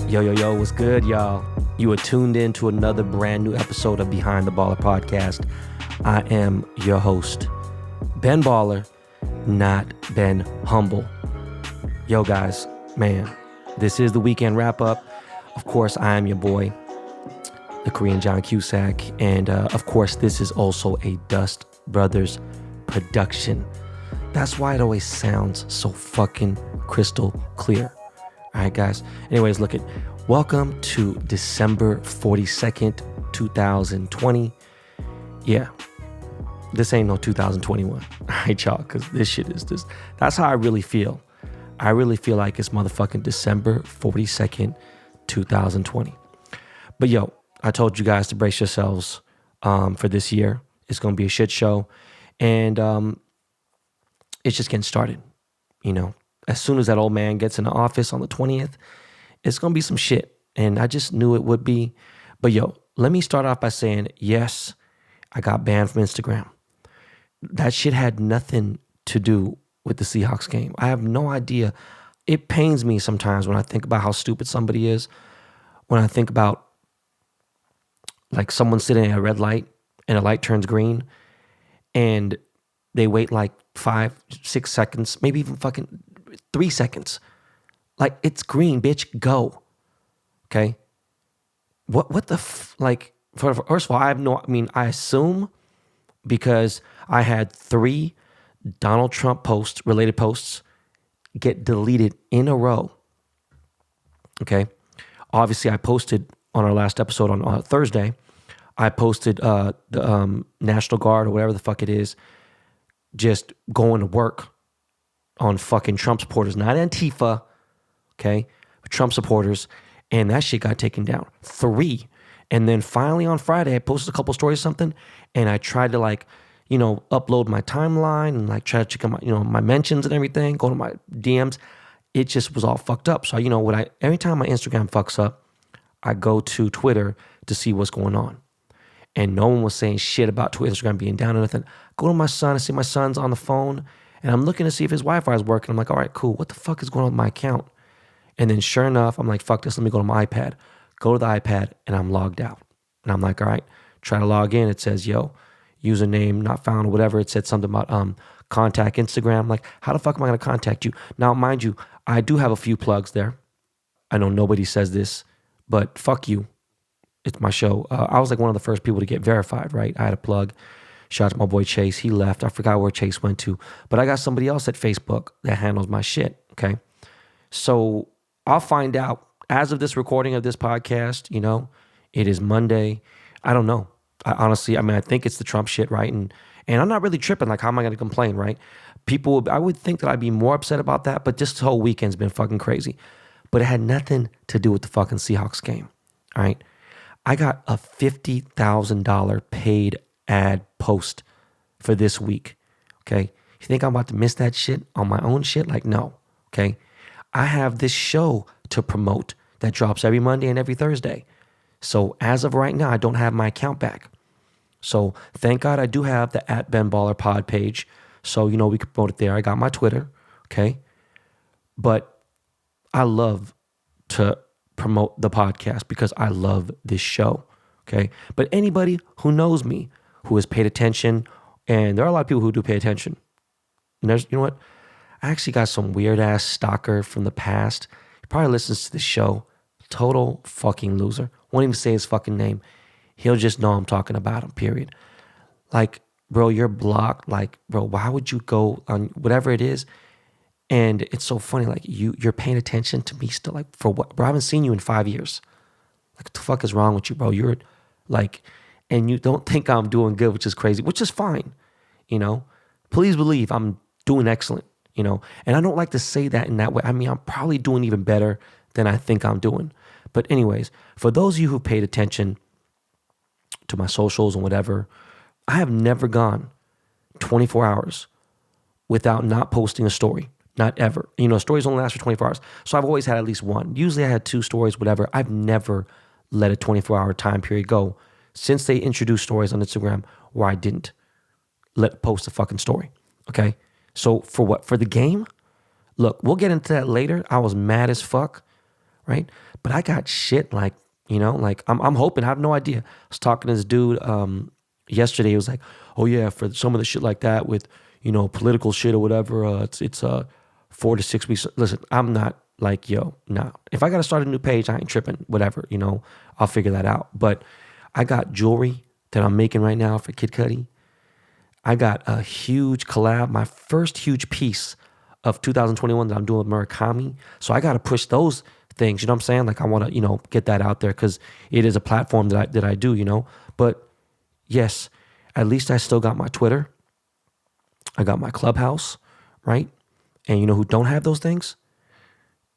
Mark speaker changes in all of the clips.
Speaker 1: Yo, what's good, y'all? You are tuned in to another brand new episode of Behind the Baller podcast. I am your host, Ben Baller, not Ben Humble. Yo, guys, man, this is the weekend wrap-up. Of course, I am your boy, the Korean John Cusack, and of course, this is also a Dust Brothers production. That's why it always sounds so fucking crystal clear. All right, guys. Anyways, welcome to December 42nd, 2020. Yeah, this ain't no 2021. All right, y'all, because this shit is this. That's how I really feel. I really feel like it's motherfucking December 42nd, 2020. But yo, I told you guys to brace yourselves for this year. It's going to be a shit show. And it's just getting started, you know. As soon as that old man gets in the office on the 20th, it's going to be some shit. And I just knew it would be. But yo, let me start off by saying, yes, I got banned from Instagram. That shit had nothing to do with the Seahawks game. I have no idea. It pains me sometimes when I think about how stupid somebody is. When I think about like someone sitting at a red light and a light turns green and they wait like 5-6 seconds, maybe even fucking 3 seconds. Like, it's green, bitch, go. Okay? What the first of all, I assume because I had 3 Donald Trump related posts get deleted in a row. Okay? Obviously, I posted on our last episode on Thursday, I posted the National Guard or whatever the fuck it is, just going to work on fucking Trump supporters, not Antifa, okay, but Trump supporters, and that shit got taken down. 3. And then finally on Friday, I posted a couple stories or something, and I tried to upload my timeline and try to check out my mentions and everything, go to my DMs. It just was all fucked up. So, every time my Instagram fucks up, I go to Twitter to see what's going on. And no one was saying shit about Instagram being down or nothing. Go to my son, I see my son's on the phone, and I'm looking to see if his Wi-Fi is working. I'm like, all right, cool. What the fuck is going on with my account? And then sure enough, I'm like, fuck this. Let me go to my iPad. Go to the iPad, and I'm logged out. And I'm like, all right, try to log in. It says, yo, username not found or whatever. It said something about contact Instagram. I'm like, how the fuck am I going to contact you? Now, mind you, I do have a few plugs there. I know nobody says this, but fuck you. It's my show. I was like one of the first people to get verified, right? I had a plug. Shout out to my boy Chase. He left. I forgot where Chase went to. But I got somebody else at Facebook that handles my shit, okay? So I'll find out. As of this recording of this podcast, it is Monday. I don't know. I think it's the Trump shit, right? And I'm not really tripping. Like, how am I going to complain, right? I would think that I'd be more upset about that, but this whole weekend's been fucking crazy. But it had nothing to do with the fucking Seahawks game, all right? I got a $50,000 paid ad post for this week, okay? You think I'm about to miss that shit on my own shit? Like, no, okay? I have this show to promote that drops every Monday and every Thursday. So as of right now, I don't have my account back. So thank God I do have the @BenBallerPod page. So, we can promote it there. I got my Twitter, okay? But I love to promote the podcast because I love this show, okay? But anybody who knows me, who has paid attention, and there are a lot of people who do pay attention. And there's, I actually got some weird ass stalker from the past. He probably listens to the show. Total fucking loser. Won't even say his fucking name. He'll just know I'm talking about him, period. Like, bro, you're blocked. Like, bro, why would you go on whatever it is? And it's so funny, like, you're paying attention to me still. Like, for what? Bro, I haven't seen you in 5 years. Like, what the fuck is wrong with you, bro? You're like, and you don't think I'm doing good, which is crazy, which is fine, Please believe I'm doing excellent, And I don't like to say that in that way. I mean, I'm probably doing even better than I think I'm doing. But anyways, for those of you who paid attention to my socials and whatever, I have never gone 24 hours without not posting a story. Not ever. Stories only last for 24 hours. So I've always had at least one. Usually I had 2 stories, whatever. I've never let a 24-hour time period go since they introduced stories on Instagram where I didn't post a fucking story. Okay? So for what? For the game? Look, we'll get into that later. I was mad as fuck, right? But I got shit like, like I'm hoping, I have no idea. I was talking to this dude yesterday. He was like, oh yeah, for some of the shit like that with, political shit or whatever, it's 4 to 6 weeks. Listen, I'm not like, yo, nah. If I got to start a new page, I ain't tripping, whatever, I'll figure that out. But I got jewelry that I'm making right now for Kid Cudi. I got a huge collab, my first huge piece of 2021 that I'm doing with Murakami. So I got to push those things, you know what I'm saying? Like I want to, get that out there because it is a platform that I do, But yes, at least I still got my Twitter. I got my Clubhouse, right? And you know who don't have those things?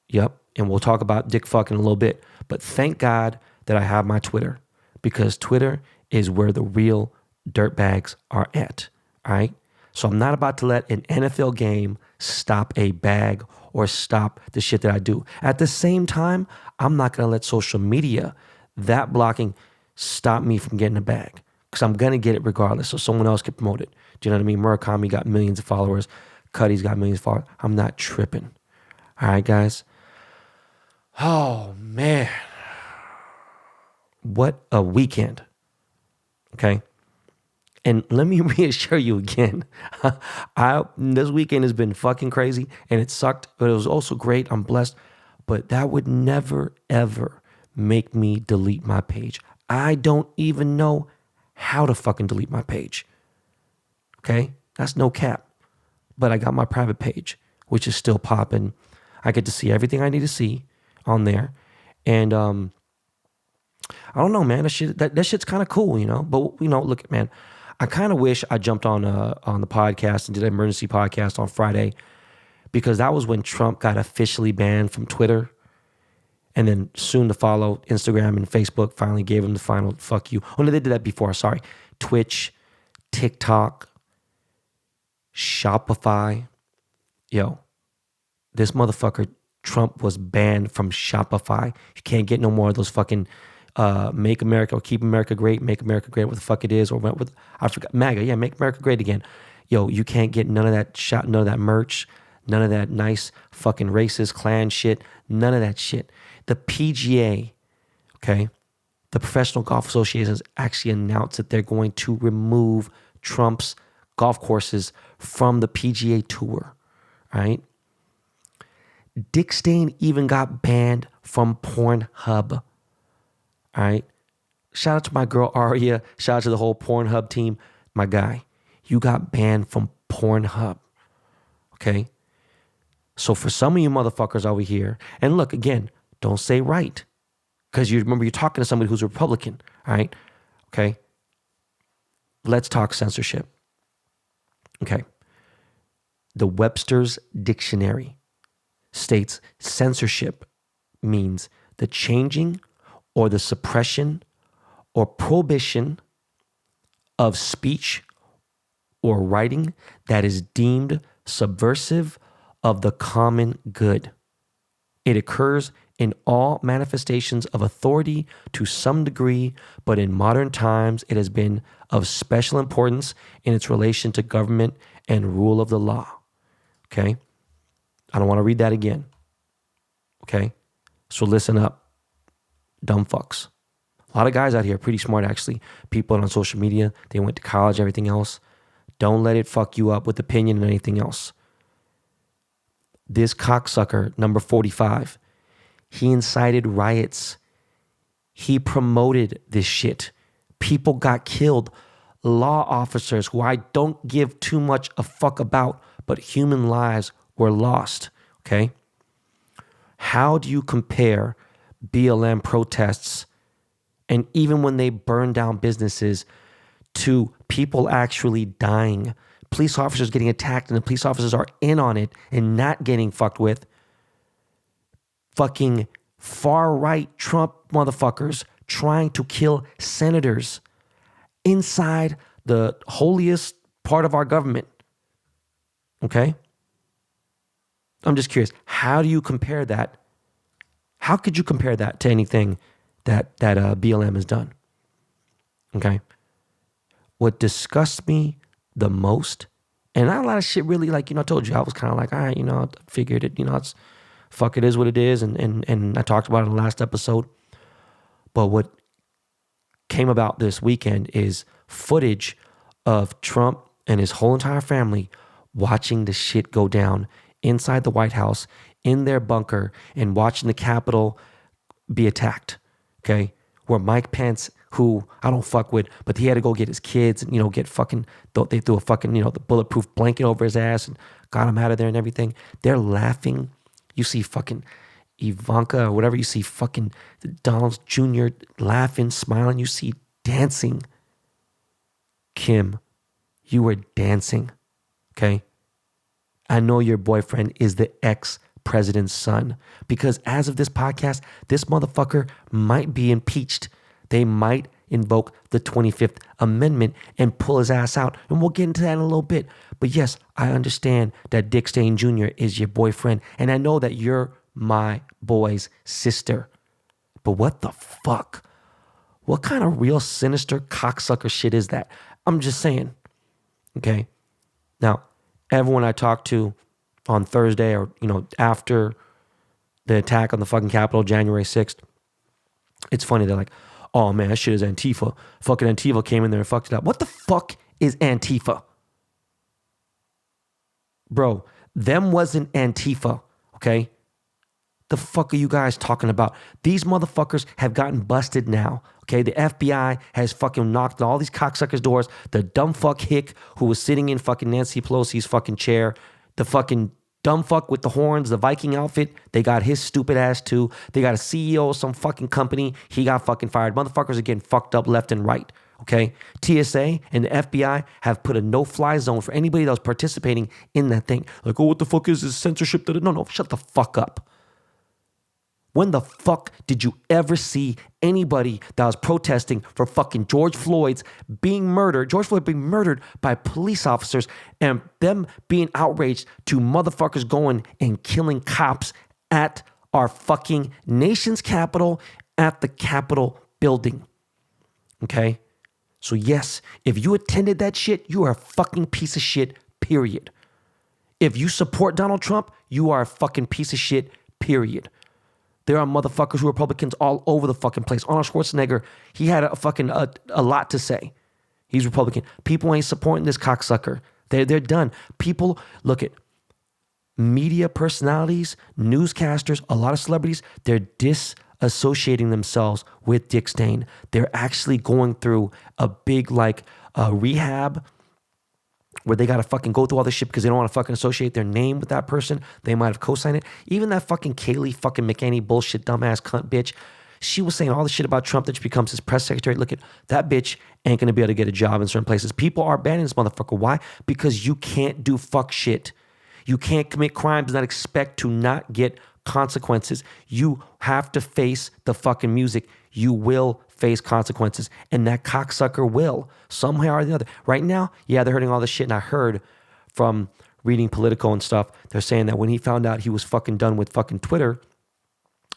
Speaker 1: Yep. And we'll talk about dick fucking in a little bit. But thank God that I have my Twitter, because Twitter is where the real dirtbags are at. All right. So I'm not about to let an NFL game stop a bag or stop the shit that I do. At the same time, I'm not going to let social media, that blocking, stop me from getting a bag, because I'm going to get it regardless. So someone else can promote it. Do you know what I mean? Murakami got millions of followers. Cudi's got millions of followers. I'm not tripping. All right, guys. Oh, man. What a weekend. Okay. And let me reassure you again, this weekend has been fucking crazy and it sucked, but it was also great. I'm blessed. But that would never, ever make me delete my page. I don't even know how to fucking delete my page. Okay? That's no cap. But I got my private page, which is still popping. I get to see everything I need to see on there. And I don't know, man. That shit's kind of cool, But, look, man, I kind of wish I jumped on the podcast and did an emergency podcast on Friday, because that was when Trump got officially banned from Twitter. And then soon to follow, Instagram and Facebook finally gave him the final fuck you. Oh, no, they did that before. Sorry. Twitch, TikTok, Shopify. Yo, this motherfucker, Trump, was banned from Shopify. You can't get no more of those fucking Make America or Keep America Great, Make America Great, what the fuck it is, or I forgot, MAGA, yeah, Make America Great Again. Yo, you can't get none of that shot, none of that merch, none of that nice fucking racist Klan shit, none of that shit. The PGA, okay, the Professional Golf Association has actually announced that they're going to remove Trump's golf courses from the PGA Tour, right? Dick Stain even got banned from Pornhub. All right. Shout out to my girl Aria. Shout out to the whole Pornhub team. My guy, you got banned from Pornhub. Okay. So for some of you motherfuckers over here, and look, again, don't say right, because you remember you're talking to somebody who's a Republican. All right. Okay. Let's talk censorship. Okay. The Webster's Dictionary states censorship means the changing or the suppression or prohibition of speech or writing that is deemed subversive of the common good. It occurs in all manifestations of authority to some degree, but in modern times it has been of special importance in its relation to government and rule of the law. Okay? I don't want to read that again. Okay? So listen up, dumb fucks. A lot of guys out here are pretty smart, actually. People on social media, they went to college, everything else. Don't let it fuck you up with opinion and anything else. This cocksucker, number 45, he incited riots. He promoted this shit. People got killed. Law officers, who I don't give too much a fuck about, but human lives were lost, okay? How do you compare BLM protests, and even when they burn down businesses, to people actually dying, police officers getting attacked, and the police officers are in on it and not getting fucked with? Fucking far-right Trump motherfuckers trying to kill senators inside the holiest part of our government. Okay? I'm just curious. How do you compare that? How could you compare that to anything that BLM has done? Okay? What disgusts me the most, and not a lot of shit really, like, I told you, I was kind of like, all right, I figured it, it's fuck, it is what it is. And I talked about it in the last episode. But what came about this weekend is footage of Trump and his whole entire family watching the shit go down inside the White House, in their bunker, and watching the Capitol be attacked. Okay? Where Mike Pence, who I don't fuck with, but he had to go get his kids and, get fucking, they threw a fucking, the bulletproof blanket over his ass and got him out of there and everything. They're laughing. You see fucking Ivanka or whatever, you see fucking Donald Jr. laughing, smiling. You see dancing. Kim, you were dancing. Okay? I know your boyfriend is the ex-president's son, because as of this podcast, this motherfucker might be impeached. They might invoke the 25th Amendment and pull his ass out. And we'll get into that in a little bit. But yes, I understand that Dick Stain Jr. is your boyfriend. And I know that you're my boy's sister. But what the fuck? What kind of real sinister cocksucker shit is that? I'm just saying. Okay? Now, everyone I talked to on Thursday or, after the attack on the fucking Capitol, January 6th, it's funny. They're like, oh man, that shit is Antifa. Fucking Antifa came in there and fucked it up. What the fuck is Antifa? Bro, them wasn't Antifa, okay? The fuck are you guys talking about? These motherfuckers have gotten busted now, okay? The FBI has fucking knocked all these cocksuckers' doors. The dumb fuck hick who was sitting in fucking Nancy Pelosi's fucking chair, the fucking dumb fuck with the horns, the Viking outfit, they got his stupid ass too. They got a CEO of some fucking company. He got fucking fired. Motherfuckers are getting fucked up left and right, okay? TSA and the FBI have put a no-fly zone for anybody that was participating in that thing. Like, oh, what the fuck is this censorship? No, shut the fuck up. When the fuck did you ever see anybody that was protesting for fucking George Floyd being murdered by police officers, and them being outraged to motherfuckers going and killing cops at our fucking nation's capital, at the Capitol building? Okay? So yes, if you attended that shit, you are a fucking piece of shit, period. If you support Donald Trump, you are a fucking piece of shit, period. There are motherfuckers who are Republicans all over the fucking place. Arnold Schwarzenegger, he had a lot to say. He's Republican. People ain't supporting this cocksucker. They're done. People, look at media personalities, newscasters, a lot of celebrities, they're disassociating themselves with Dick Stain. They're actually going through a big rehab where they got to fucking go through all this shit because they don't want to fucking associate their name with that person. They might have co-signed it. Even that fucking Kayleigh fucking McEnany bullshit dumbass cunt bitch, she was saying all this shit about Trump that she becomes his press secretary. Look at that bitch ain't going to be able to get a job in certain places. People are banning this motherfucker. Why? Because you can't do fuck shit. You can't commit crimes and not expect to not get consequences. You have to face the fucking music. You will face consequences, and that cocksucker will, somehow or the other. Right now, yeah, they're hurting all this shit, and I heard from reading Politico and stuff, they're saying that when he found out he was fucking done with fucking Twitter,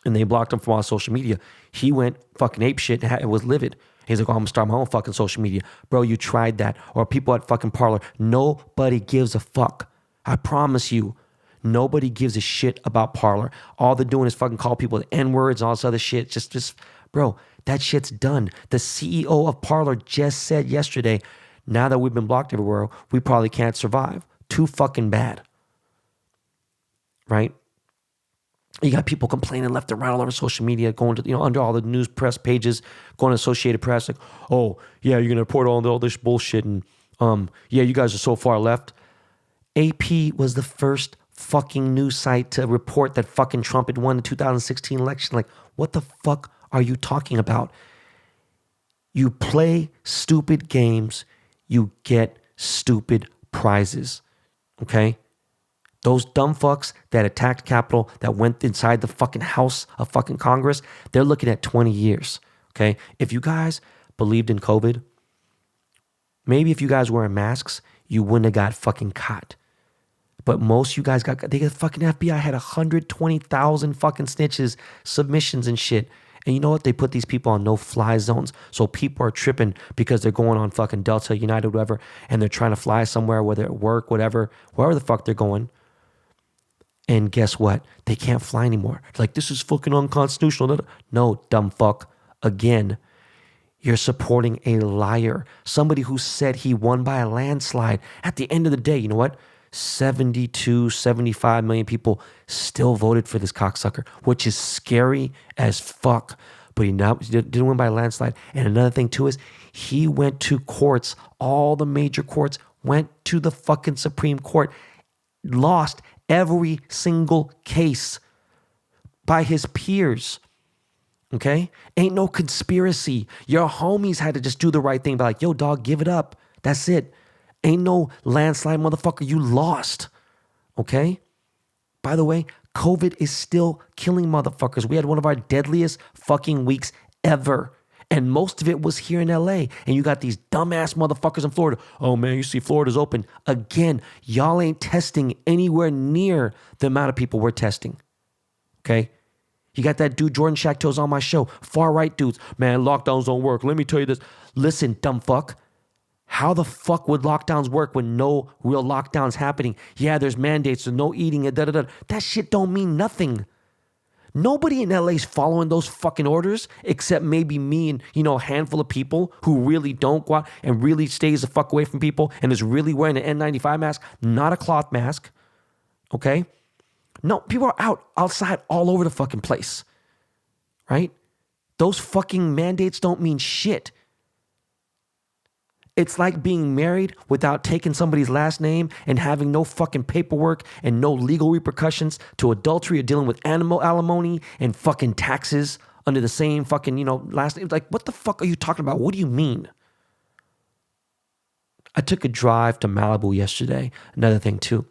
Speaker 1: and they blocked him from all social media, he went fucking ape shit and was livid. He's like, oh, I'm gonna start my own fucking social media. Bro, you tried that. Or people at fucking Parler. Nobody gives a fuck. I promise you. Nobody gives a shit about Parler. All they're doing is fucking call people the N-words and all this other shit. Just, bro, that shit's done. The CEO of Parler just said yesterday, now that we've been blocked everywhere, we probably can't survive. Too fucking bad. Right? You got people complaining left and right all over social media, going to, under all the news press pages, going to Associated Press, like, oh, yeah, you're going to report all this bullshit, and yeah, you guys are so far left. AP was the first fucking news site to report that fucking Trump had won the 2016 election. Like, what the fuck are you talking about? You play stupid games, you get stupid prizes, okay? Those dumb fucks that attacked Capitol, that went inside the fucking House of fucking Congress, they're looking at 20 years, okay? If you guys believed in COVID, maybe if you guys wearing masks, you wouldn't have got fucking caught. But most you guys got fucking FBI had 120,000 fucking snitches, submissions and shit. And you know what? They put these people on no-fly zones. So people are tripping because they're going on fucking Delta, United, whatever, and they're trying to fly somewhere, whether at work, whatever, wherever the fuck they're going. And guess what? They can't fly anymore. It's like, this is fucking unconstitutional. No, dumb fuck. Again, you're supporting a liar. Somebody who said he won by a landslide. At the end of the day, you know what? 72, 75 million people still voted for this cocksucker, which is scary as fuck. But he didn't win by a landslide. And another thing too is he went to courts, all the major courts, went to the fucking Supreme Court, lost every single case by his peers. Okay? Ain't no conspiracy. Your homies had to just do the right thing. Be like, yo, dog, give it up. That's it. Ain't no landslide, motherfucker. You lost. Okay? By the way, COVID is still killing motherfuckers. We had one of our deadliest fucking weeks ever. And most of it was here in LA. And you got these dumbass motherfuckers in Florida. Oh man, you see Florida's open. Again, y'all ain't testing anywhere near the amount of people we're testing. Okay? You got that dude, Jordan Shacto's on my show. Far right dudes. Man, lockdowns don't work. Let me tell you this. Listen, dumb fuck. How the fuck would lockdowns work when no real lockdowns happening? Yeah, there's mandates, so no eating, That shit don't mean nothing. Nobody in LA is following those fucking orders except maybe me and, a handful of people who really don't go out and really stays the fuck away from people and is really wearing an N95 mask, not a cloth mask. Okay? No, people are outside all over the fucking place. Right? Those fucking mandates don't mean shit. It's like being married without taking somebody's last name and having no fucking paperwork and no legal repercussions to adultery or dealing with animal alimony and fucking taxes under the same fucking, last name. Like, what the fuck are you talking about? What do you mean? I took a drive to Malibu yesterday. Another thing too.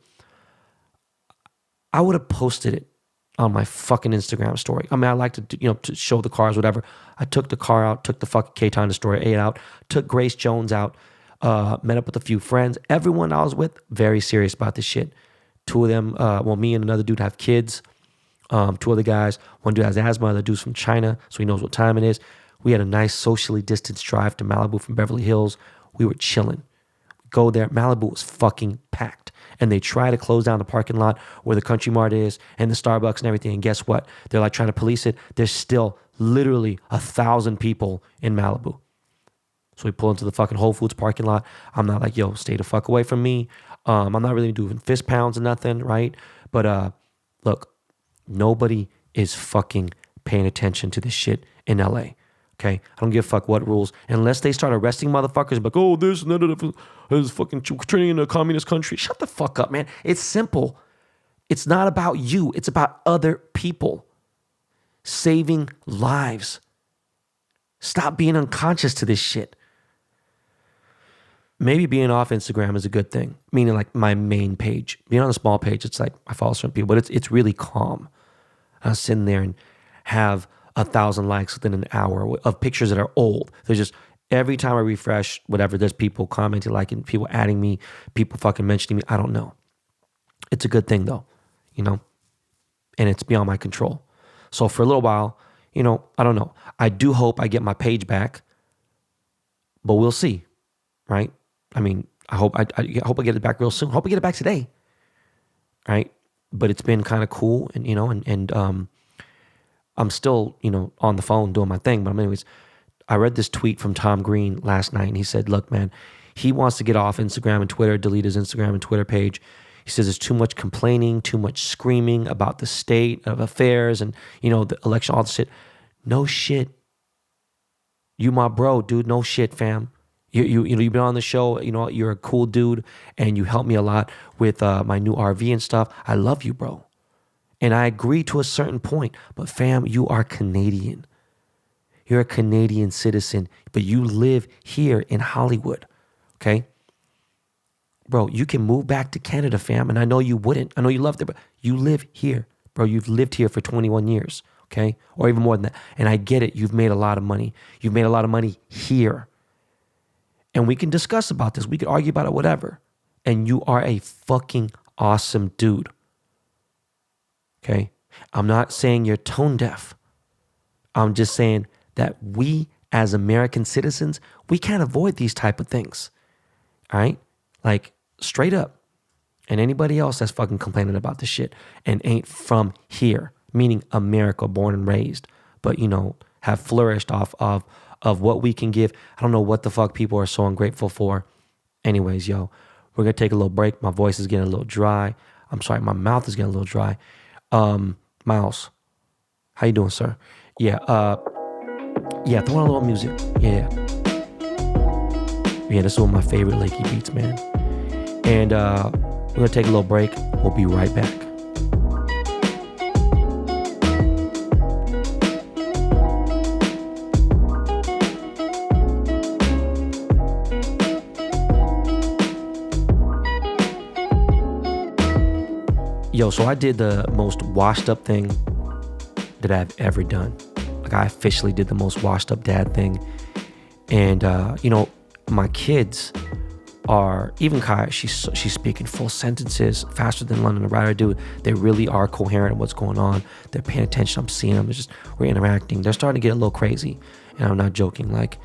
Speaker 1: I would have posted it on my fucking Instagram story. I mean, I like to, to show the cars, whatever. I took the car out, took the fucking K-Town to store, ate out, took Grace Jones out, met up with a few friends. Everyone I was with, very serious about this shit. Two of them, me and another dude have kids. Two other guys, one dude has asthma, the other dude's from China, so he knows what time it is. We had a nice socially distanced drive to Malibu from Beverly Hills. We were chilling. Go there. Malibu was fucking packed. And they try to close down the parking lot where the Country Mart is and the Starbucks and everything. And guess what? They're like trying to police it. There's still literally 1,000 people in Malibu. So we pull into the fucking Whole Foods parking lot. I'm not like, yo, stay the fuck away from me. I'm not really doing fist pounds or nothing, right? But look, nobody is fucking paying attention to this shit in LA. Okay, I don't give a fuck what rules. Unless they start arresting motherfuckers, like, oh, this and that is fucking turning into a communist country. Shut the fuck up, man. It's simple. It's not about you. It's about other people. Saving lives. Stop being unconscious to this shit. Maybe being off Instagram is a good thing. Meaning like my main page. Being on a small page, it's like I follow some people, but it's really calm. I'll sit in there and have 1,000 likes within an hour of pictures that are old. There's just, every time I refresh, whatever, there's people commenting, liking, people adding me, people fucking mentioning me. I don't know. It's a good thing though, and it's beyond my control. So for a little while, I don't know. I do hope I get my page back, but we'll see, right? I mean, I hope I get it back real soon. Hope I get it back today, right? But it's been kind of cool, and I'm still, on the phone doing my thing. But anyways, I read this tweet from Tom Green last night, and he said, look, man, he wants to get off Instagram and Twitter, delete his Instagram and Twitter page. He says there's too much complaining, too much screaming about the state of affairs and, the election, all this shit. No shit. You my bro, dude. No shit, fam. You've been on the show. You're a cool dude, and you helped me a lot with my new RV and stuff. I love you, bro. And I agree to a certain point, but fam, you are Canadian. You're a Canadian citizen, but you live here in Hollywood, okay? Bro, you can move back to Canada, fam, and I know you wouldn't. I know you loved it, but you live here, bro. You've lived here for 21 years, okay? Or even more than that. And I get it. You've made a lot of money. You've made a lot of money here. And we can discuss about this. We can argue about it, whatever. And you are a fucking awesome dude. Okay? I'm not saying you're tone deaf. I'm just saying that we as American citizens, we can't avoid these type of things. All right? Like straight up. And anybody else that's fucking complaining about this shit and ain't from here, meaning America, born and raised, but have flourished off of what we can give. I don't know what the fuck people are so ungrateful for. Anyways, yo, we're gonna take a little break. My voice is getting a little dry. I'm sorry, my mouth is getting a little dry. Miles, how you doing, sir? Yeah, throw on a little music. Yeah, this is one of my favorite Lakey beats, man. And we're gonna take a little break. We'll be right back. Yo, so I did the most washed up thing that I've ever done. Like, I officially did the most washed up dad thing. And, my kids are, even Kai, she's speaking full sentences faster than London, the writer do. They really are coherent in what's going on. They're paying attention. I'm seeing them. We're interacting. They're starting to get a little crazy. And I'm not joking. Like,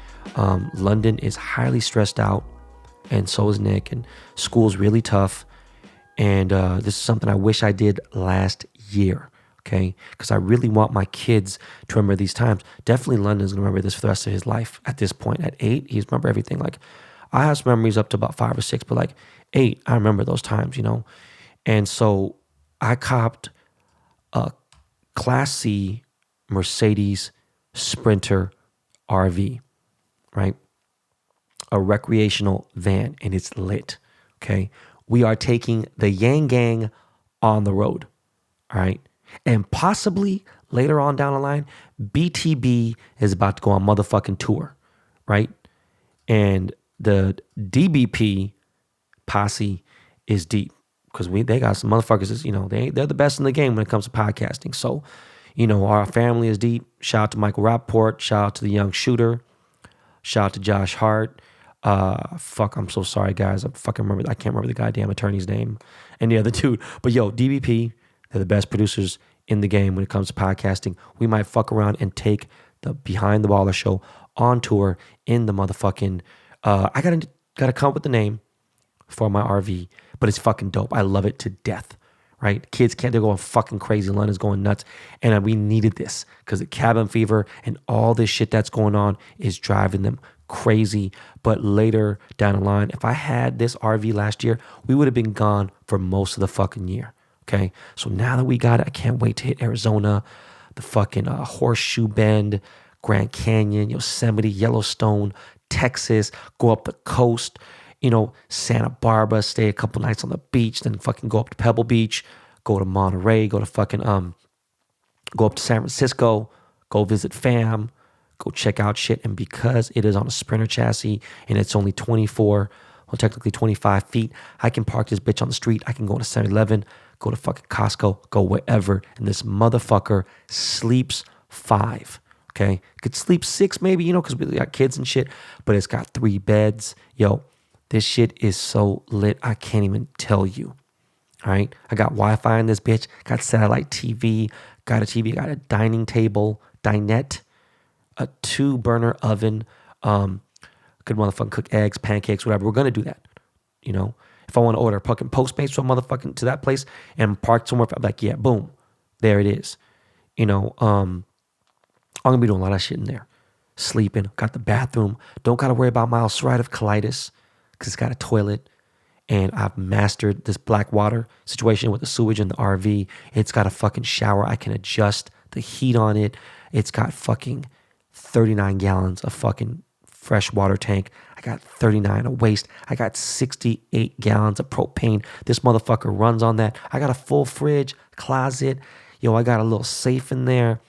Speaker 1: London is highly stressed out, and so is Nick. And school's really tough. And this is something I wish I did last year, okay? Because I really want my kids to remember these times. Definitely London's going to remember this for the rest of his life at this point. At 8, he's remember everything. Like, I have some memories up to about 5 or 6, but like 8, I remember those times, And so I copped a Class C Mercedes Sprinter RV, right? A recreational van, and it's lit, okay? We are taking the Yang Gang on the road, all right? And possibly later on down the line, BTB is about to go on motherfucking tour, right? And the DBP posse is deep because they got some motherfuckers, they're the best in the game when it comes to podcasting. So, our family is deep. Shout out to Michael Rappaport. Shout out to the young shooter. Shout out to Josh Hart. I'm so sorry, guys. I can't remember the goddamn attorney's name and the other dude. But yo, DBP, they're the best producers in the game when it comes to podcasting. We might fuck around and take the Behind the Baller show on tour in the motherfucking. I gotta come up with the name for my RV, but it's fucking dope. I love it to death. Right? Kids they're going fucking crazy. London's going nuts. And we needed this because the cabin fever and all this shit that's going on is driving them crazy. But later down the line, if I had this RV last year, we would have been gone for most of the fucking year. Okay? So now that we got it, I can't wait to hit Arizona, the fucking Horseshoe Bend, Grand Canyon, Yosemite, Yellowstone, Texas, go up the coast, Santa Barbara, stay a couple nights on the beach, then fucking go up to Pebble Beach, go to Monterey, go to fucking, go up to San Francisco, go visit fam, go check out shit. And because it is on a Sprinter chassis and it's only 25 feet, I can park this bitch on the street. I can go to 7-Eleven, go to fucking Costco, go wherever. And this motherfucker sleeps 5. Okay? Could sleep 6 maybe, because we got kids and shit, but it's got 3 beds. Yo, this shit is so lit, I can't even tell you. All right? I got Wi-Fi in this bitch, got satellite TV, got a dining table, dinette, a 2-burner oven, could motherfucking cook eggs, pancakes, whatever. We're going to do that, If I want to order a fucking Postmates from motherfucking to that place and park somewhere, I'm like, yeah, boom, there it is. I'm going to be doing a lot of shit in there. Sleeping, got the bathroom, don't got to worry about my ulcerative colitis, because it's got a toilet, and I've mastered this black water situation with the sewage in the RV. It's got a fucking shower. I can adjust the heat on it. It's got fucking 39 gallons of fucking fresh water tank. I got 39 of waste. I got 68 gallons of propane. This motherfucker runs on that. I got a full fridge, closet. I got a little safe in there.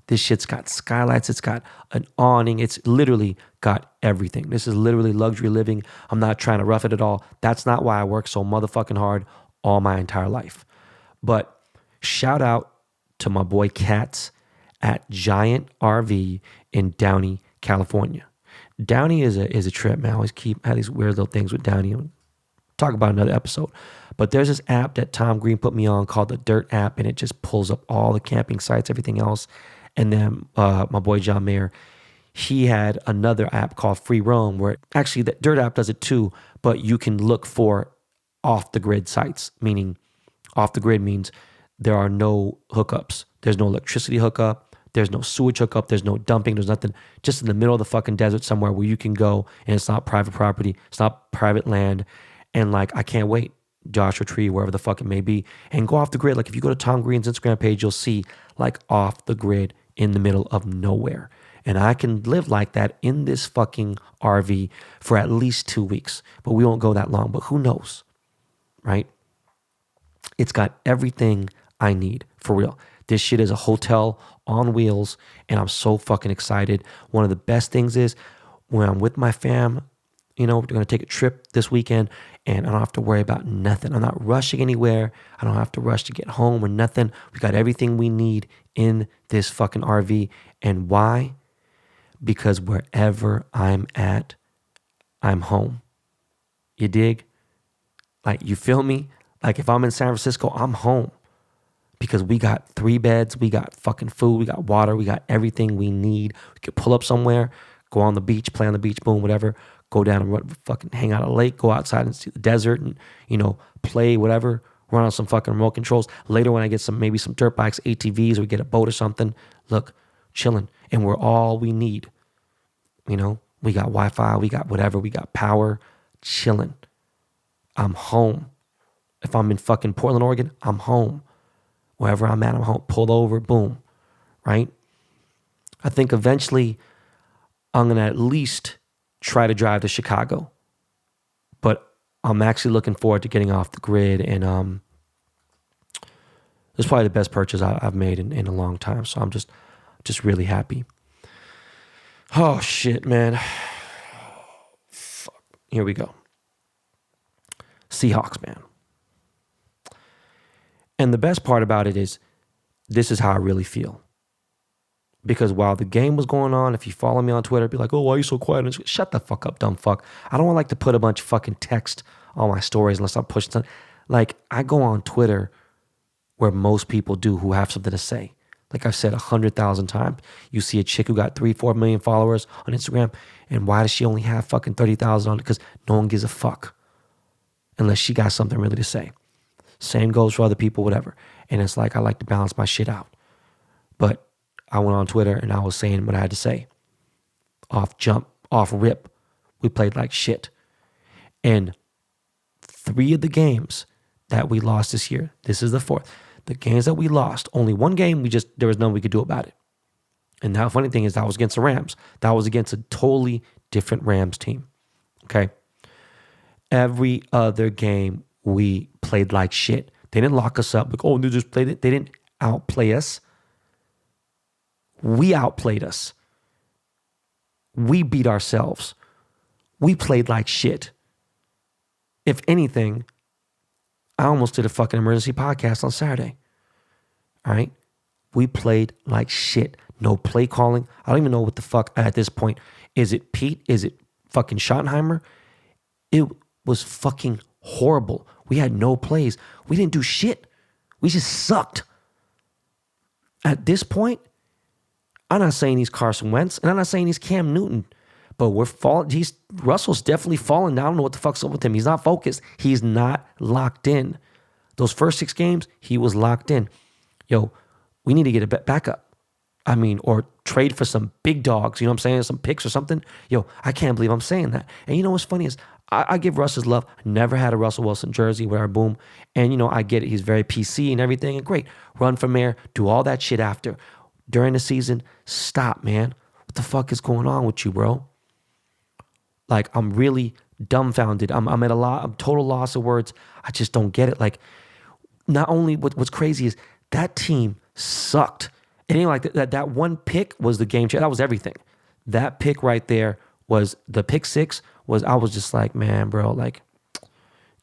Speaker 1: This shit's got skylights. It's got an awning. It's literally got everything. This is literally luxury living. I'm not trying to rough it at all. That's not why I work so motherfucking hard all my entire life. But shout out to my boy Katz at Giant RV in Downey, California. Downey is a trip, man. I always have these weird little things with Downey. I'll talk about another episode. But there's this app that Tom Green put me on called the Dirt app, and it just pulls up all the camping sites, everything else. And then my boy John Mayer, he had another app called Free Roam, where actually the Dirt app does it too, but you can look for off the grid sites, meaning off the grid means there are no hookups. There's no electricity hookup. There's no sewage hookup. There's no dumping. There's nothing. Just in the middle of the fucking desert somewhere where you can go and it's not private property. It's not private land. And like, I can't wait. Joshua Tree, wherever the fuck it may be, and go off the grid. Like if you go to Tom Green's Instagram page, you'll see like off the grid in the middle of nowhere. And I can live like that in this fucking RV for at least 2 weeks, but we won't go that long, but who knows, right? It's got everything I need, for real. This shit is a hotel on wheels, and I'm so fucking excited. One of the best things is when I'm with my fam, you know, we're going to take a trip this weekend, and I don't have to worry about nothing. I'm not rushing anywhere. I don't have to rush to get home or nothing. We got everything we need in this fucking RV. And why? Because wherever I'm at, I'm home. You dig? Like, you feel me? Like, if I'm in San Francisco, I'm home. Because we got 3 beds, we got fucking food, we got water, we got everything we need. We could pull up somewhere, go on the beach, play on the beach, boom, whatever. Go down and fucking hang out at a lake, go outside and see the desert and, you know, play, whatever. Run on some fucking remote controls. Later when I get maybe some dirt bikes, ATVs, or we get a boat or something, look, chilling. And we're all we need. You know, we got Wi-Fi, we got whatever, we got power, chilling. I'm home. If I'm in fucking Portland, Oregon, I'm home. Wherever I'm at, I'm home. Pull over, boom, right? I think eventually I'm going to at least try to drive to Chicago. But I'm actually looking forward to getting off the grid, and it's probably the best purchase I've made in a long time. So I'm just really happy. Oh, shit, man. Fuck. Here we go. Seahawks, man. And the best part about it is this is how I really feel. Because while the game was going on, if you follow me on Twitter, be like, oh, why are you so quiet? And shut the fuck up, dumb fuck. I don't like to put a bunch of fucking text on my stories unless I'm pushing something. Like, I go on Twitter where most people do who have something to say. Like I've said 100,000 times, you see a chick who got 3-4 million followers on Instagram, and why does she only have fucking 30,000 on it? Because no one gives a fuck unless she got something really to say. Same goes for other people, whatever. And it's like I like to balance my shit out. But I went on Twitter and I was saying what I had to say. Off jump, off rip. We played like shit. And 3 of the games that we lost this year, this is the 4th. The games that we lost, only one game, there was nothing we could do about it. And the funny thing is that was against the Rams. That was against a totally different Rams team. Okay? Every other game, we played like shit. They didn't lock us up. Like, oh, they just played it. They didn't outplay us. We outplayed us. We beat ourselves. We played like shit. If anything, I almost did a fucking emergency podcast on Saturday. All right? We played like shit. No play calling. I don't even know what the fuck at this point. Is it Pete? Is it fucking Schottenheimer? It was fucking horrible. We had no plays. We didn't do shit. We just sucked. At this point, I'm not saying he's Carson Wentz, and I'm not saying he's Cam Newton, but Russell's definitely falling down. I don't know what the fuck's up with him. He's not focused. He's not locked in. Those first 6 games, he was locked in. Yo, we need to get a backup. I mean, or trade for some big dogs, you know what I'm saying? Some picks or something. Yo, I can't believe I'm saying that. And you know what's funny is I give Russ his love. Never had a Russell Wilson jersey, whatever, boom. And, you know, I get it. He's very PC and everything. And great. Run for mayor. Do all that shit after. During the season, stop, man. What the fuck is going on with you, bro? Like, I'm really dumbfounded. I'm at I'm total loss of words. I just don't get it. Like, not only what's crazy is that team sucked. It ain't like that one pick was the game changer. That was everything. That pick right there was the pick 6 I was just like, man, bro, like,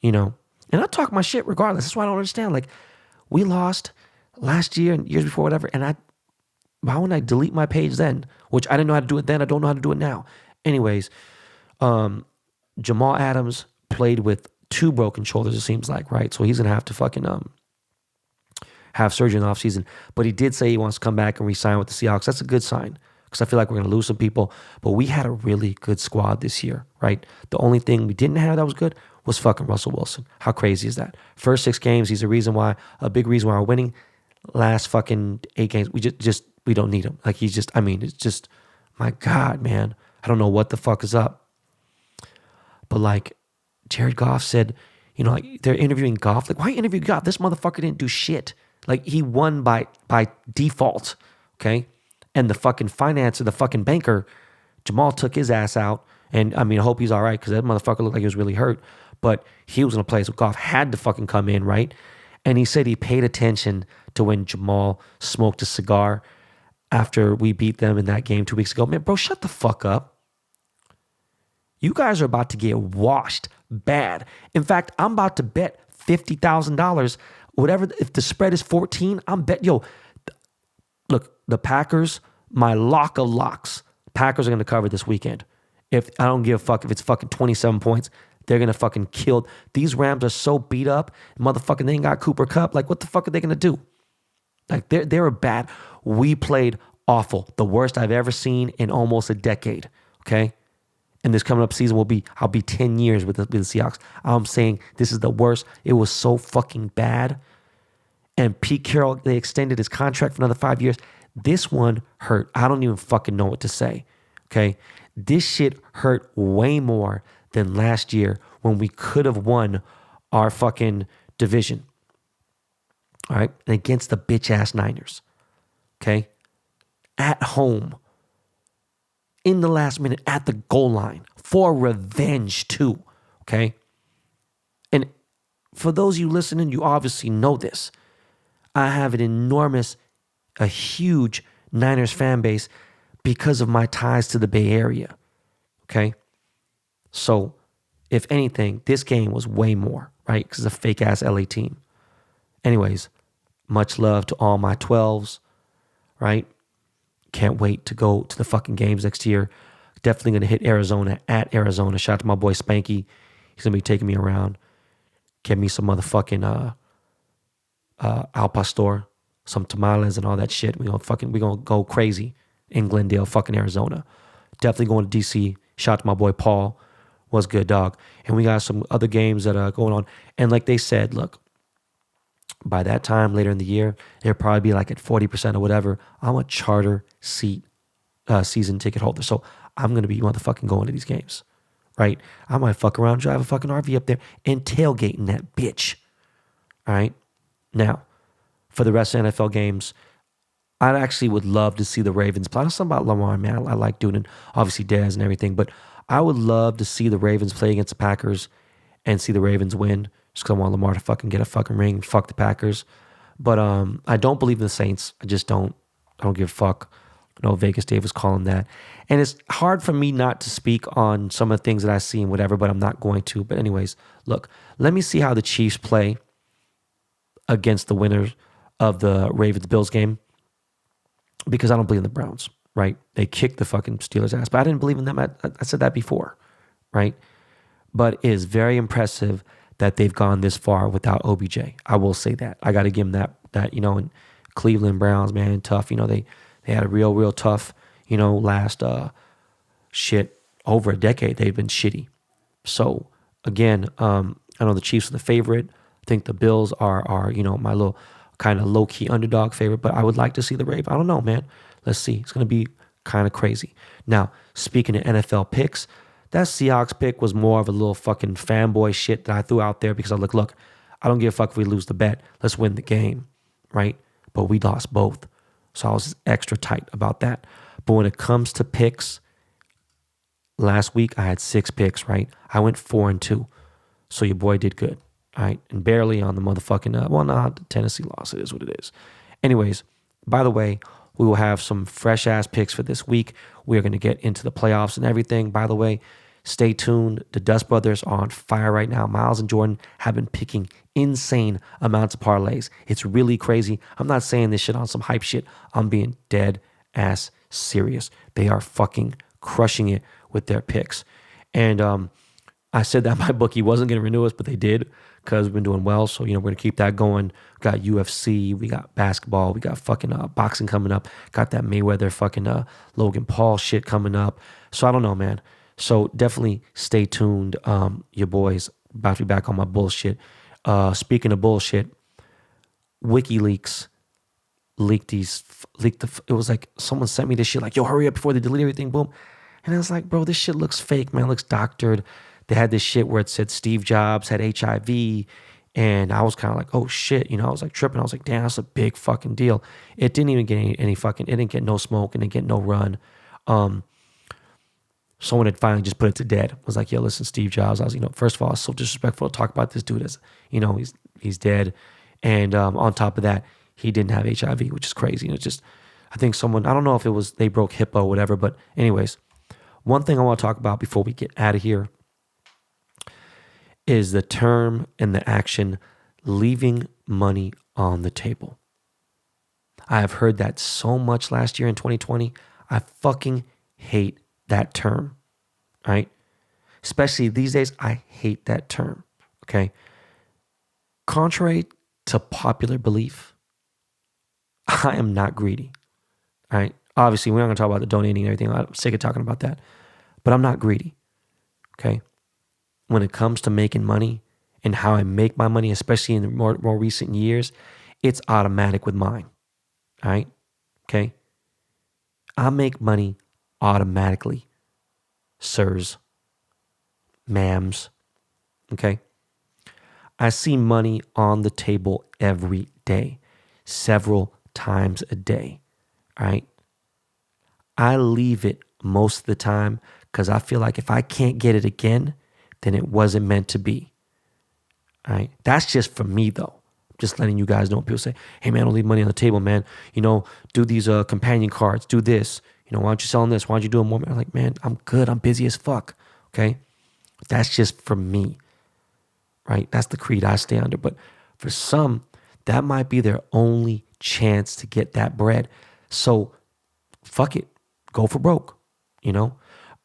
Speaker 1: you know, and I talk my shit regardless. That's why I don't understand. Like, we lost last year and years before, whatever. And why wouldn't I delete my page then? Which I didn't know how to do it then. I don't know how to do it now. Anyways, Jamal Adams played with 2 broken shoulders, it seems like, right? So he's going to have to fucking have surgery in the offseason. But he did say he wants to come back and re-sign with the Seahawks. That's a good sign because I feel like we're going to lose some people. But we had a really good squad this year, right? The only thing we didn't have that was good was fucking Russell Wilson. How crazy is that? First 6 games, he's a big reason why we're winning. Last fucking 8 games, we don't need him. Like it's just, my God, man. I don't know what the fuck is up. But like Jared Goff said, like they're interviewing Goff. Like, why interview Goff? This motherfucker didn't do shit. Like he won by default, okay? And the fucking financer, the fucking banker, Jamal took his ass out. And I hope he's all right because that motherfucker looked like he was really hurt. But he was in a place where Goff had to fucking come in, right? And he said he paid attention to when Jamal smoked a cigar after we beat them in that game 2 weeks ago. Man, bro, shut the fuck up. You guys are about to get washed bad. In fact, I'm about to bet $50,000. Whatever, if the spread is 14, I'm bet, look, the Packers, my lock of locks, Packers are going to cover this weekend. If I don't give a fuck if it's fucking 27 points, they're going to fucking kill. These Rams are so beat up. Motherfucking, they ain't got Cooper Kupp. Like, what the fuck are they going to do? Like, they're bad. We played awful. The worst I've ever seen in almost a decade, okay? And this coming up season I'll be 10 years with the Seahawks. I'm saying this is the worst. It was so fucking bad. And Pete Carroll, they extended his contract for another 5 years. This one hurt. I don't even fucking know what to say, okay? This shit hurt way more than last year when we could have won our fucking division. All right? And against the bitch-ass Niners. Okay? At home. In the last minute, at the goal line. For revenge, too. Okay? And for those of you listening, you obviously know this. I have a huge Niners fan base because of my ties to the Bay Area. Okay? So, if anything, this game was way more, right? Because it's a fake-ass LA team. Anyways, much love to all my 12s, right? Can't wait to go to the fucking games next year. Definitely going to hit Arizona at Arizona. Shout out to my boy Spanky. He's going to be taking me around. Get me some motherfucking al pastor, some tamales and all that shit. We're gonna go crazy in Glendale, fucking Arizona. Definitely going to DC. Shout out to my boy Paul. Was good, dog. And we got some other games that are going on. And like they said, look, by that time later in the year, it'll probably be like at 40% or whatever. I'm a charter seat season ticket holder. So I'm going to be motherfucking going to these games, right? I might fuck around, drive a fucking RV up there and tailgating that bitch. All right? Now, for the rest of the NFL games, I actually would love to see the Ravens play. I know something about Lamar, man. I like doing it. Obviously, Dez and everything. But I would love to see the Ravens play against the Packers and see the Ravens win. Just because I want Lamar to fucking get a fucking ring and fuck the Packers. But I don't believe in the Saints. I just don't. I don't give a fuck. I know Vegas Dave was calling that. And it's hard for me not to speak on some of the things that I see and whatever, but I'm not going to. But anyways, look, let me see how the Chiefs play against the winners of the Ravens-Bills game. Because I don't believe in the Browns, right? They kicked the fucking Steelers' ass. But I didn't believe in them. I said that before, right? But it is very impressive that they've gone this far without OBJ. I will say that. I got to give them that, and Cleveland Browns, man, tough. They had a real tough, last over a decade. They've been shitty. So, again, I know the Chiefs are the favorite. I think the Bills are my little kind of low-key underdog favorite, but I would like to see the Ravens. I don't know, man. Let's see. It's going to be kind of crazy. Now, speaking of NFL picks, that Seahawks pick was more of a little fucking fanboy shit that I threw out there because I was like, look, I don't give a fuck if we lose the bet. Let's win the game, right? But we lost both. So I was extra tight about that. But when it comes to picks, last week I had 6 picks, right? I went 4-2. So your boy did good. All right, and barely on the motherfucking, the Tennessee loss. It is what it is. Anyways, by the way, we will have some fresh-ass picks for this week. We are going to get into the playoffs and everything. By the way, stay tuned. The Dust Brothers are on fire right now. Miles and Jordan have been picking insane amounts of parlays. It's really crazy. I'm not saying this shit on some hype shit. I'm being dead-ass serious. They are fucking crushing it with their picks. And I said that my bookie wasn't going to renew us, but they did. Because we've been doing well. So, we're going to keep that going. We got UFC. We got basketball. We got fucking boxing coming up. Got that Mayweather fucking Logan Paul shit coming up. So, I don't know, man. So, definitely stay tuned. Your boys about to be back on my bullshit. Speaking of bullshit, WikiLeaks it was like someone sent me this shit like, yo, hurry up before they delete everything, boom. And I was like, bro, this shit looks fake, man. It looks doctored. They had this shit where it said Steve Jobs had HIV. And I was kind of like, oh shit, I was like tripping. I was like, damn, that's a big fucking deal. It didn't even get any fucking, it didn't get no smoke and it didn't get no run. Someone had finally just put it to dead. I was like, yo, listen, Steve Jobs. I was, first of all, it's so disrespectful to talk about this dude as, he's dead. And on top of that, he didn't have HIV, which is crazy. And it's just, I think someone, I don't know if it was, they broke HIPAA or whatever, but anyways, one thing I want to talk about before we get out of here is the term and the action leaving money on the table. I have heard that so much last year in 2020. I fucking hate that term, right? Especially these days, I hate that term, okay? Contrary to popular belief, I am not greedy, all right? Obviously, we're not going to talk about the donating and everything. I'm sick of talking about that. But I'm not greedy, okay? When it comes to making money and how I make my money, especially in the more recent years, it's automatic with mine, all right? Okay? I make money automatically, sirs, ma'ams, okay? I see money on the table every day, several times a day, all right? I leave it most of the time because I feel like if I can't get it again, then it wasn't meant to be, all right? That's just for me, though. Just letting you guys know. People say, hey, man, don't leave money on the table, man. Do these companion cards. Do this. Why aren't you selling this? Why aren't you doing more? I'm like, man, I'm good. I'm busy as fuck, okay? That's just for me, right? That's the creed I stay under. But for some, that might be their only chance to get that bread. So fuck it. Go for broke,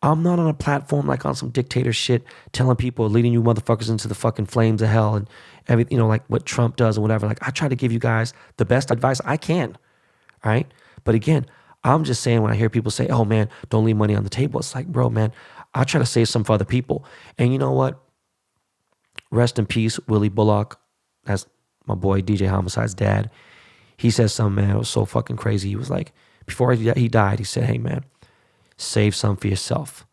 Speaker 1: I'm not on a platform like on some dictator shit telling people, leading you motherfuckers into the fucking flames of hell and everything, like what Trump does and whatever. Like, I try to give you guys the best advice I can, all right? But again, I'm just saying when I hear people say, oh man, don't leave money on the table. It's like, bro, man, I try to save some for other people. And you know what? Rest in peace, Willie Bullock. That's my boy DJ Homicide's dad. He says something, man, it was so fucking crazy. He was like, before he died, he said, hey man, save some for yourself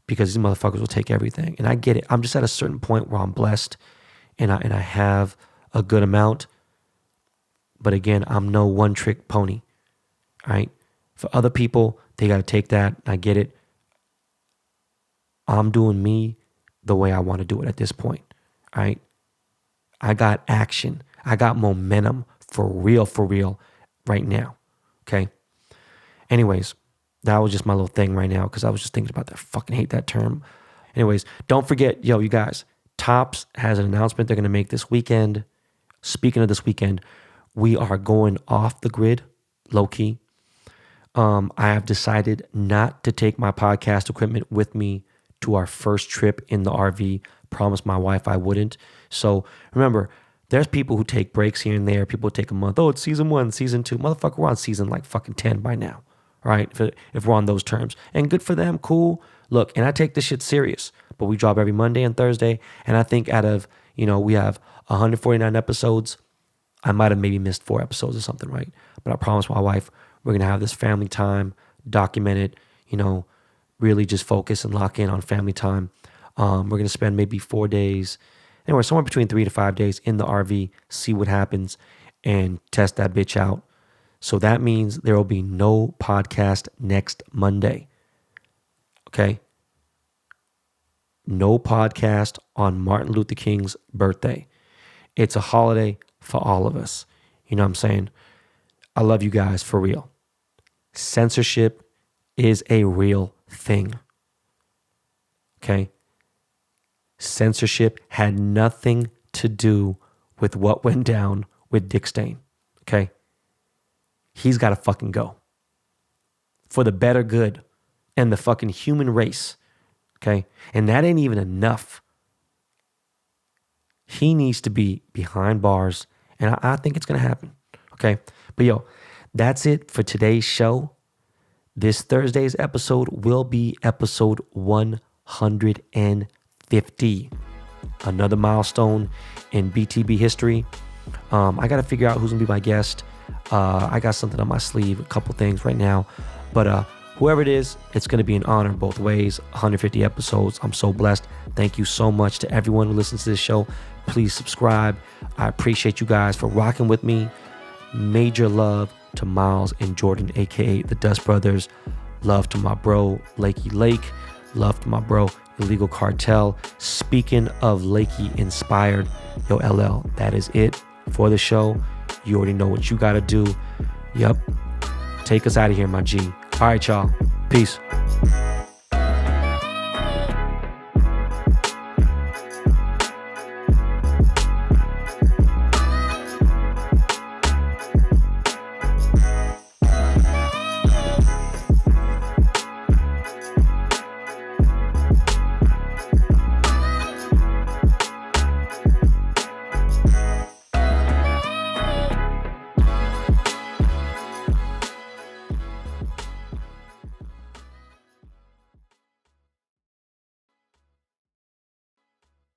Speaker 1: because these motherfuckers will take everything. And I get it. I'm just at a certain point where I'm blessed and I have a good amount. But again, I'm no one trick pony. All right. For other people, they got to take that. I get it. I'm doing me the way I want to do it at this point. All right. I got action. I got momentum for real right now. Okay. Anyways, that was just my little thing right now because I was just thinking about that. I fucking hate that term. Anyways, don't forget, you guys, Topps has an announcement they're going to make this weekend. Speaking of this weekend, we are going off the grid, low key. I have decided not to take my podcast equipment with me to our first trip in the RV. Promised my wife I wouldn't. So remember, there's people who take breaks here and there. People take a month. Oh, it's season 1, season 2. Motherfucker, we're on season like fucking 10 by now. All right, if we're on those terms. And good for them, cool. Look, and I take this shit serious, but we drop every Monday and Thursday. And I think out of, we have 149 episodes. I might have maybe missed 4 episodes or something, right? But I promised my wife we're going to have this family time, document it, really just focus and lock in on family time. We're going to spend maybe 4 days, anywhere somewhere between 3 to 5 days in the RV, see what happens, and test that bitch out. So that means there will be no podcast next Monday. Okay? No podcast on Martin Luther King's birthday. It's a holiday for all of us. You know what I'm saying? I love you guys for real. Censorship is a real thing. Okay? Censorship had nothing to do with what went down with Dick Stain. Okay? He's got to fucking go. For the better good and the fucking human race. Okay? And that ain't even enough. He needs to be behind bars. And I think it's going to happen. Okay? But that's it for today's show. This Thursday's episode will be episode 150. another milestone in BTB history. I got to figure out who's going to be my guest. I got something on my sleeve, a couple things right now. But whoever it is, it's going to be an honor both ways. 150 episodes. I'm so blessed. Thank you so much to everyone who listens to this show. Please subscribe. I appreciate you guys for rocking with me. Major love to Miles and Jordan, aka the Dust Brothers. Love to my bro, Lakey Lake. Love to my bro, Illegal Kartel. Speaking of Lakey inspired, yo, LL, that is it for the show. You already know what you got to do. Yep. Take us out of here, my G. All right, y'all. Peace.